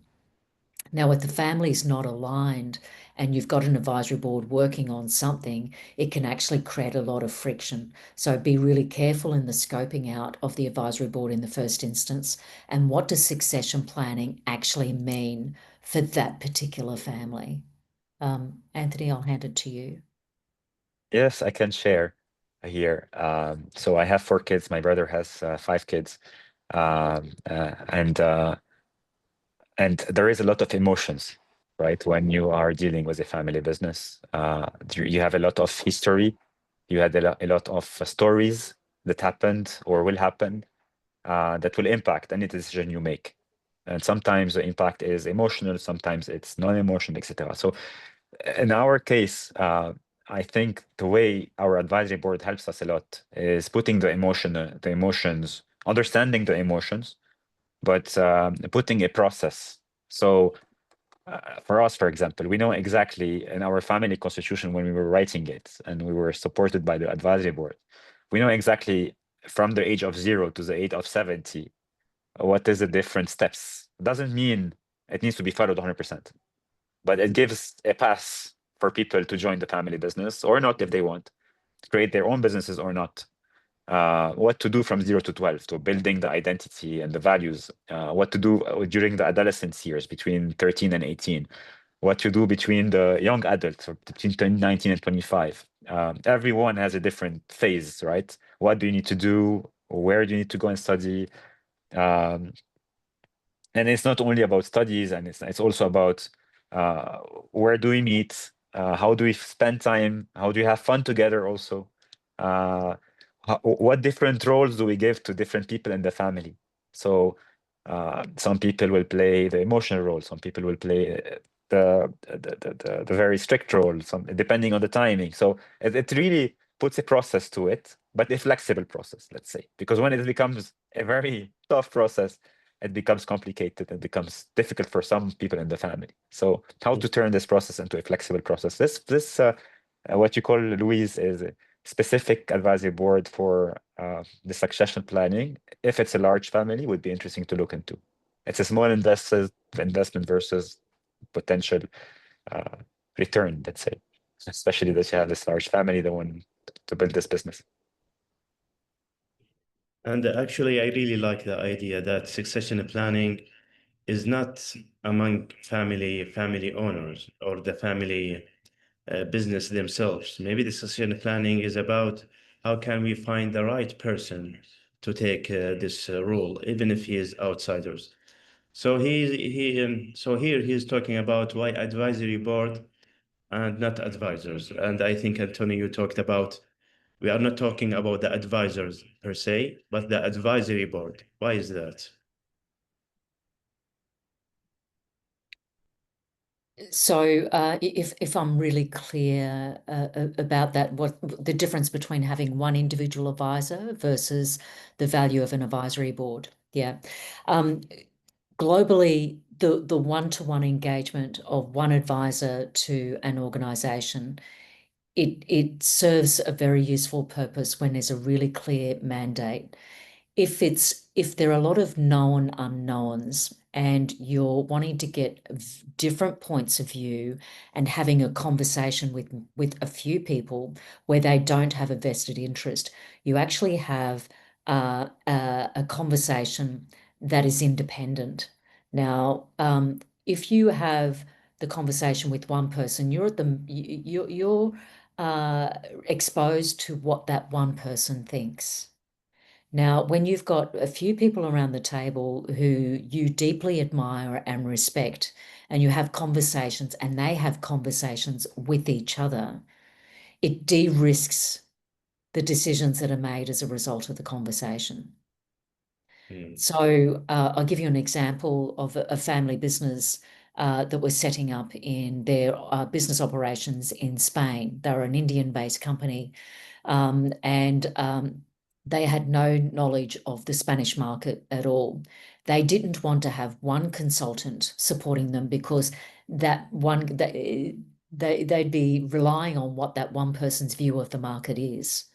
Now, if the family's not aligned and you've got an advisory board working on something, it can actually create a lot of friction. So be really careful in the scoping out of the advisory board in the first instance. And what does succession planning actually mean for that particular family? Anthony, I'll hand it to you. Yes, I can share here. So I have 4 kids. My brother has 5 kids. And there is a lot of emotions, right? When you are dealing with a family business, you have a lot of history. You had a lot of stories that happened or will happen that will impact any decision you make. And sometimes the impact is emotional, sometimes it's non-emotional, etc. So in our case, I think the way our advisory board helps us a lot is putting the emotions, understanding the emotions, but putting a process. So for us, for example, we know exactly in our family constitution when we were writing it and we were supported by the advisory board, we know exactly from the age of 0 to the age of 70, what is the different steps. It doesn't mean it needs to be followed 100%, but it gives a path for people to join the family business or not if they want, to create their own businesses or not. What to do from 0 to 12, to building the identity and the values, what to do during the adolescence years between 13 and 18, what to do between the young adults, or between 19 and 25. Everyone has a different phase, right? What do you need to do? Where do you need to go and study? And it's not only about studies, and it's also about where do we meet? How do we spend time? How do you have fun together also? What different roles do we give to different people in the family? So some people will play the emotional role, some people will play the very strict role, depending on the timing. So it really puts a process to it, but a flexible process, let's say, because when it becomes a very tough process, it becomes complicated and becomes difficult for some people in the family. So how to turn this process into a flexible process? This what you call, Louise, is a specific advisory board for the succession planning. If it's a large family, would be interesting to look into. It's a small investment versus potential return, let's say, especially that you have this large family that want to build this business. And actually, I really like the idea that succession planning is not among family owners or the family business themselves. Maybe the succession planning is about how can we find the right person to take this role, even if he is outsiders. So so here he's talking about why advisory board and not advisors. And I think, Antonio, you talked about, we are not talking about the advisors per se, but the advisory board. Why is that? So if I'm really clear about that, what the difference between having one individual advisor versus the value of an advisory board. Yeah. Globally, the one-to-one engagement of one advisor to an organisation, it serves a very useful purpose when there's a really clear mandate. If there are a lot of known unknowns and you're wanting to get different points of view and having a conversation with a few people where they don't have a vested interest, you actually have a conversation that is independent. Now, if you have the conversation with one person, you're exposed to what that one person thinks. Now, when you've got a few people around the table who you deeply admire and respect, and you have conversations and they have conversations with each other, it de-risks the decisions that are made as a result of the conversation. So I'll give you an example of a family business that was setting up in their business operations in Spain. They're an Indian-based company, and they had no knowledge of the Spanish market at all. They didn't want to have one consultant supporting them because that one they'd be relying on what that one person's view of the market is.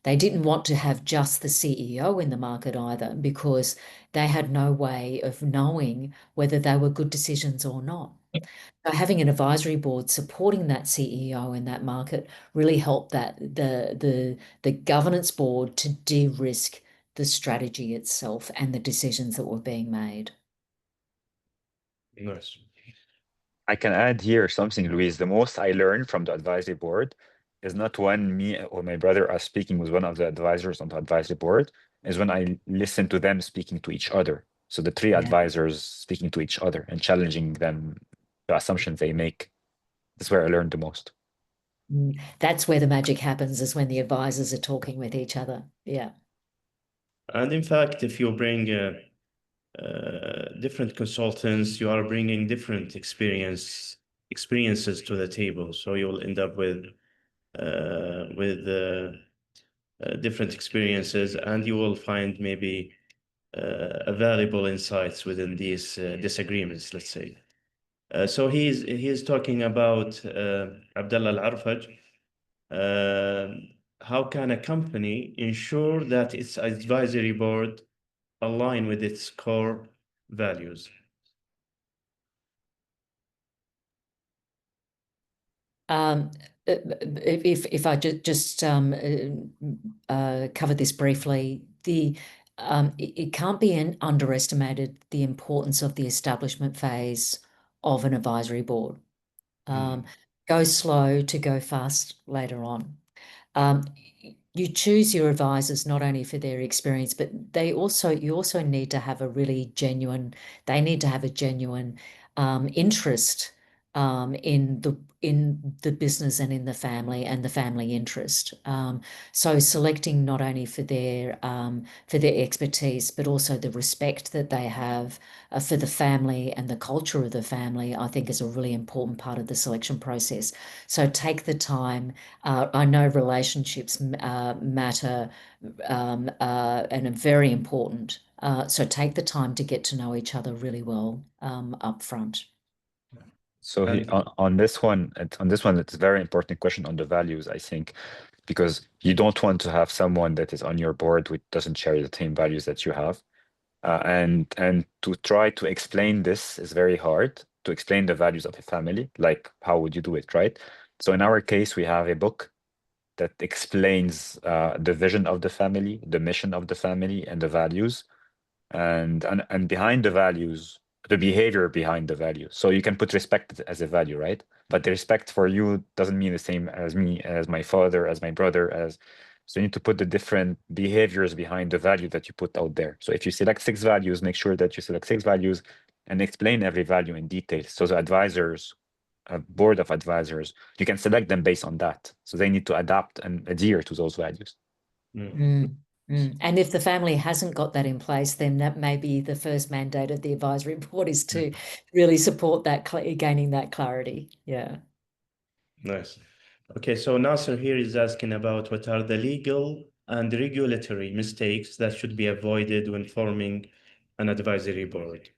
They didn't want to have just the CEO in the market either, because they had no way of knowing whether they were good decisions or not. So having an advisory board supporting that CEO in that market really helped that the governance board to de-risk the strategy itself and the decisions that were being made. Nice. I can add here something, Louise. The most I learned from the advisory board is not when me or my brother are speaking with one of the advisors on the advisory board, is when I listen to them speaking to each other. So the three advisors speaking to each other and challenging them, the assumptions they make. That's where I learned the most. That's where the magic happens, is when the advisors are talking with each other. Yeah. And in fact, if you bring different consultants, you are bringing different experiences to the table. So you'll end up with different experiences, and you will find maybe valuable insights within these disagreements, let's say. So he's talking about Abdullah Al-Arfaj. How can a company ensure that its advisory board align with its core values? If I just cover this briefly, it can't be underestimated the importance of the establishment phase of an advisory board. Go slow to go fast later on. You choose your advisors not only for their experience, but you also need to have a really genuine, they need to have a genuine interest in the business and in the family and the family interest. So selecting not only for their expertise, but also the respect that they have for the family and the culture of the family, I think is a really important part of the selection process. So take the time. I know relationships matter and are very important. So take the time to get to know each other really well up front. So on this one, it's a very important question on the values, I think, because you don't want to have someone that is on your board which doesn't share the same values that you have. And to try to explain this is very hard, to explain the values of a family. Like, how would you do it, right? So in our case, we have a book that explains the vision of the family, the mission of the family, and the values, and behind the values, the behavior behind the value. So you can put respect as a value, right? But the respect for you doesn't mean the same as me, as my father, as my brother, so you need to put the different behaviors behind the value that you put out there. So if you select 6 values, make sure that you select 6 values and explain every value in detail. So the advisors, a board of advisors, you can select them based on that. So they need to adapt and adhere to those values. And if the family hasn't got that in place, then that may be the first mandate of the advisory board, is to really support that, gaining that clarity. Yeah. Nice. Okay, so Nasser here is asking about what are the legal and regulatory mistakes that should be avoided when forming an advisory board.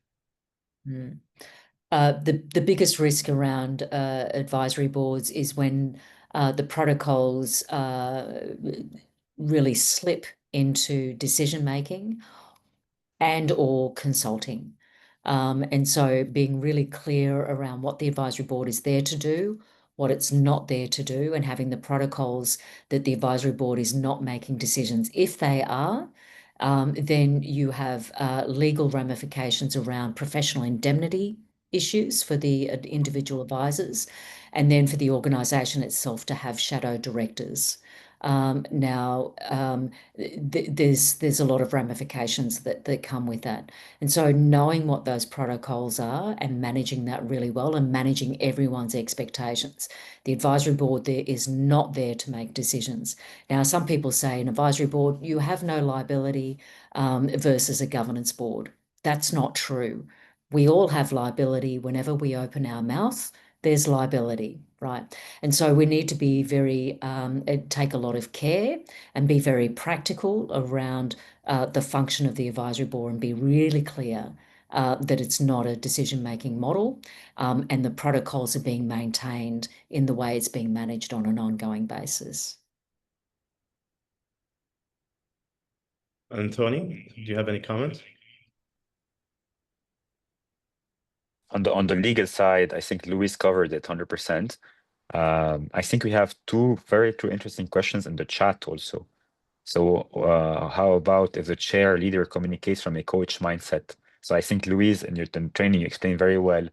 The biggest risk around advisory boards is when the protocols really slip into decision making and or consulting. And so being really clear around what the advisory board is there to do, what it's not there to do, and having the protocols that the advisory board is not making decisions. If they are, then you have legal ramifications around professional indemnity issues for the individual advisors, and then for the organisation itself to have shadow directors. There's a lot of ramifications that come with that. And so knowing what those protocols are and managing that really well and managing everyone's expectations. The advisory board there is not there to make decisions. Now, some people say an advisory board, you have no liability versus a governance board. That's not true. We all have liability. Whenever we open our mouth, there's liability, right? And so we need to be very, take a lot of care and be very practical around the function of the advisory board and be really clear that it's not a decision-making model and the protocols are being maintained in the way it's being managed on an ongoing basis. Anthony, do you have any comment? On the legal side, I think Louise covered it 100%. I think we have two interesting questions in the chat also. So how about if the chair leader communicates from a coach mindset? So I think Louise, in your training, you explained very well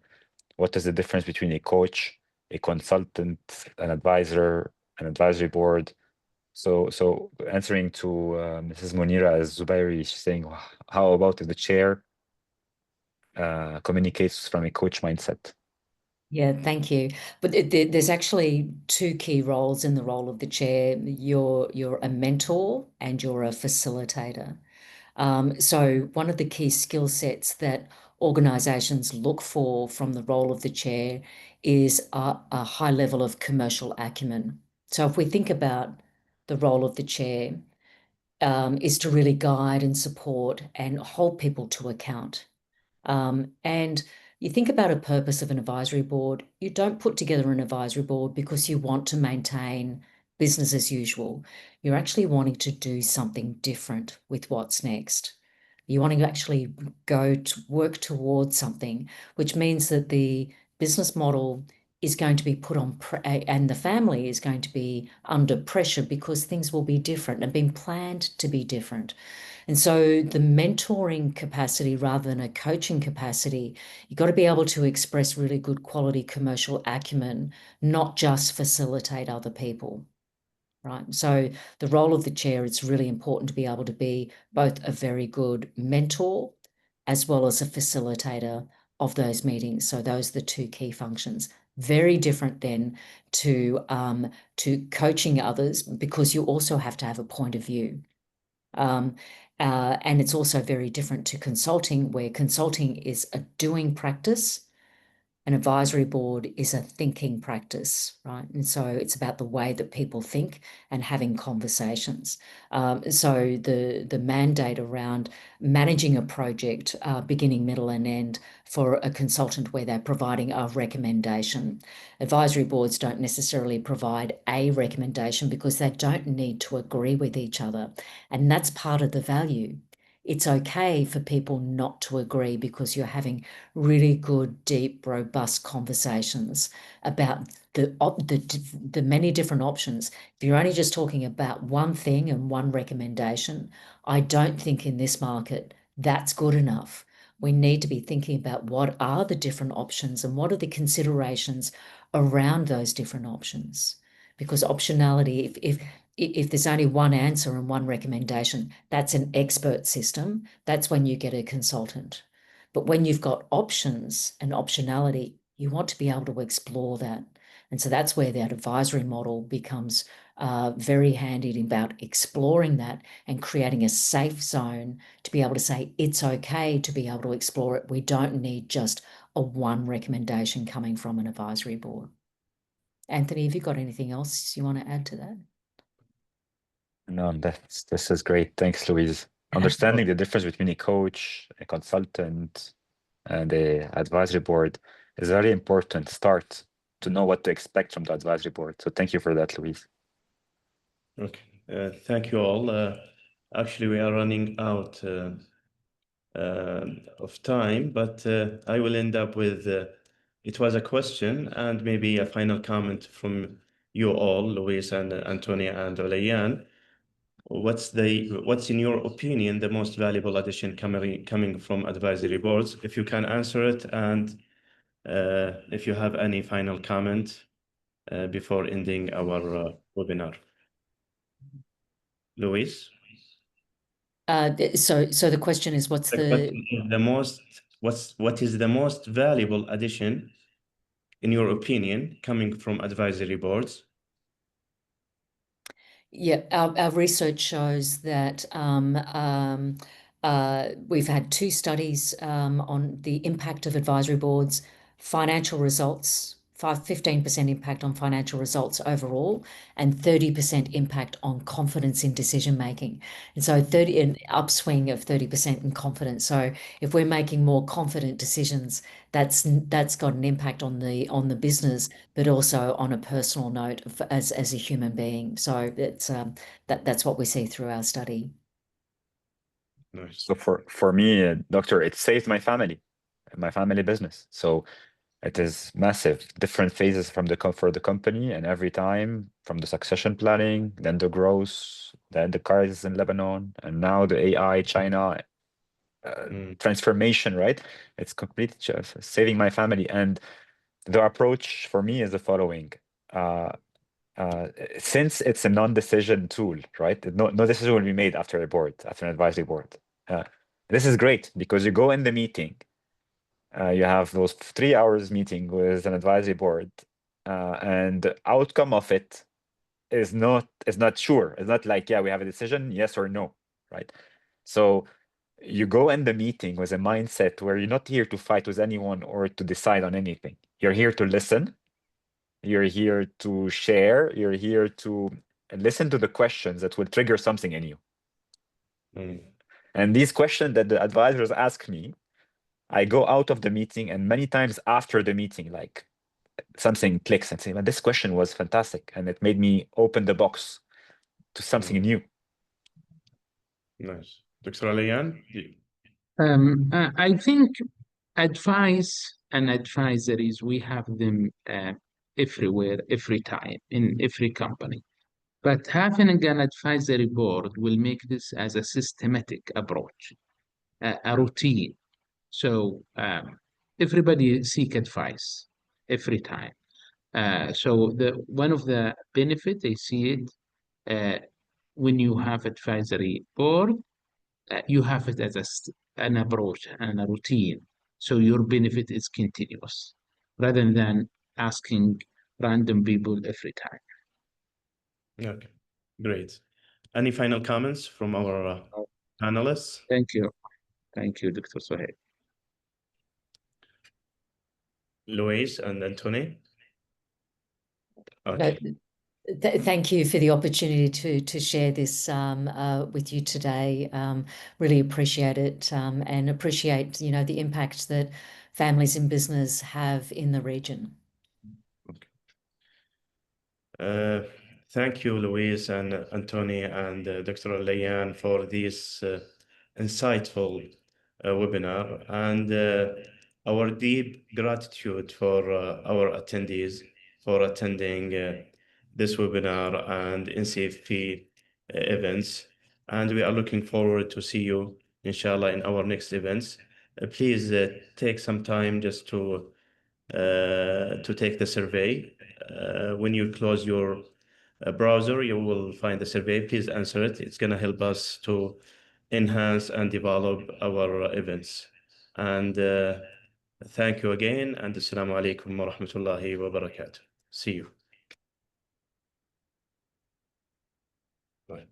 what is the difference between a coach, a consultant, an advisor, an advisory board. So answering to Mrs. Munira as Zubairi, she's saying, how about if the chair communicates from a coach mindset? Yeah, thank you. But there's actually two key roles in the role of the chair. You're a mentor and you're a facilitator. So one of the key skill sets that organisations look for from the role of the chair is a high level of commercial acumen. So if we think about the role of the chair, is to really guide and support and hold people to account. And you think about a purpose of an advisory board, you don't put together an advisory board because you want to maintain business as usual. You're actually wanting to do something different with what's next. You want to actually go to work towards something, which means that the business model is going to be put on, and the family is going to be under pressure because things will be different and being planned to be different. And so the mentoring capacity rather than a coaching capacity, you've got to be able to express really good quality commercial acumen, not just facilitate other people, right? So the role of the chair, it's really important to be able to be both a very good mentor as well as a facilitator of those meetings. So those are the two key functions. Very different then to coaching others because you also have to have a point of view. And it's also very different to consulting, where consulting is a doing practice. An advisory board is a thinking practice, right? And so it's about the way that people think and having conversations. So the mandate around managing a project, beginning, middle, and end for a consultant where they're providing a recommendation. Advisory boards don't necessarily provide a recommendation because they don't need to agree with each other. And that's part of the value. It's okay for people not to agree because you're having really good, deep, robust conversations about the many different options. If you're only just talking about one thing and one recommendation, I don't think in this market that's good enough. We need to be thinking about what are the different options and what are the considerations around those different options. Because optionality, if there's only one answer and one recommendation, that's an expert system. That's when you get a consultant. But when you've got options and optionality, you want to be able to explore that. And so that's where that advisory model becomes very handy about exploring that and creating a safe zone to be able to say, it's okay to be able to explore it. We don't need just a one recommendation coming from an advisory board. Anthony, have you got anything else you want to add to that? No, this is great. Thanks, Louise. Understanding the difference between a coach, a consultant, and the advisory board is a very important start to know what to expect from the advisory board. So thank you for that, Louise. Okay, thank you all. Actually, we are running out of time, but I will end up with, it was a question and maybe a final comment from you all, Louise and Antonia and Olayan. What's in your opinion the most valuable addition coming from advisory boards? If you can answer it, and if you have any final comment before ending our webinar. Luis? So the question is, what is the most valuable addition, in your opinion, coming from advisory boards? Yeah, our research shows that we've had 2 studies on the impact of advisory boards, financial results, 15% impact on financial results overall, and 30% impact on confidence in decision making. And so an upswing of 30% in confidence. So if we're making more confident decisions, that's got an impact on the business, but also on a personal note as a human being. So it's that's what we see through our study. Nice. So for me, doctor, it saved my family business. So it is massive, different phases for the company, and every time from the succession planning, then the growth, then the crisis in Lebanon, and now the AI China transformation, right? It's completely just saving my family. And the approach for me is the following. Since it's a non-decision tool, right? No decision will be made after an advisory board. This is great because you go in the meeting, you have those 3 hours meeting with an advisory board, and the outcome of it is not sure. It's not like, yeah, we have a decision, yes or no, right? So you go in the meeting with a mindset where you're not here to fight with anyone or to decide on anything. You're here to listen. You're here to share. You're here to listen to the questions that will trigger something in you. And these questions that the advisors ask me, I go out of the meeting, and many times after the meeting, like something clicks and say, "Man, this question was fantastic, and it made me open the box to something new." Nice. Dr. Aliyan? I think advice and advisories, we have them everywhere, every time, in every company. But having an advisory board will make this as a systematic approach, a routine. So everybody seek advice every time. So one of the benefits, I see it when you have advisory board, you have it as an approach and a routine. So your benefit is continuous rather than asking random people every time. Okay, great. Any final comments from our panelists? Thank you. Thank you, Dr. Sohail. Luis and Anthony? Okay. Thank you for the opportunity to share this with you today. Really appreciate it, and appreciate the impact that families in business have in the region. Okay. Thank you, Luis and Anthony and Dr. Aliyan, for this insightful webinar, and our deep gratitude for our attendees for attending this webinar and NCFP events. And we are looking forward to see you, inshallah, in our next events. Please take some time just to take the survey. When you close your browser, you will find the survey. Please answer it. It's going to help us to enhance and develop our events. And thank you again, and assalamu alaikum wa rahmatullahi wa barakatuh. See you. Bye.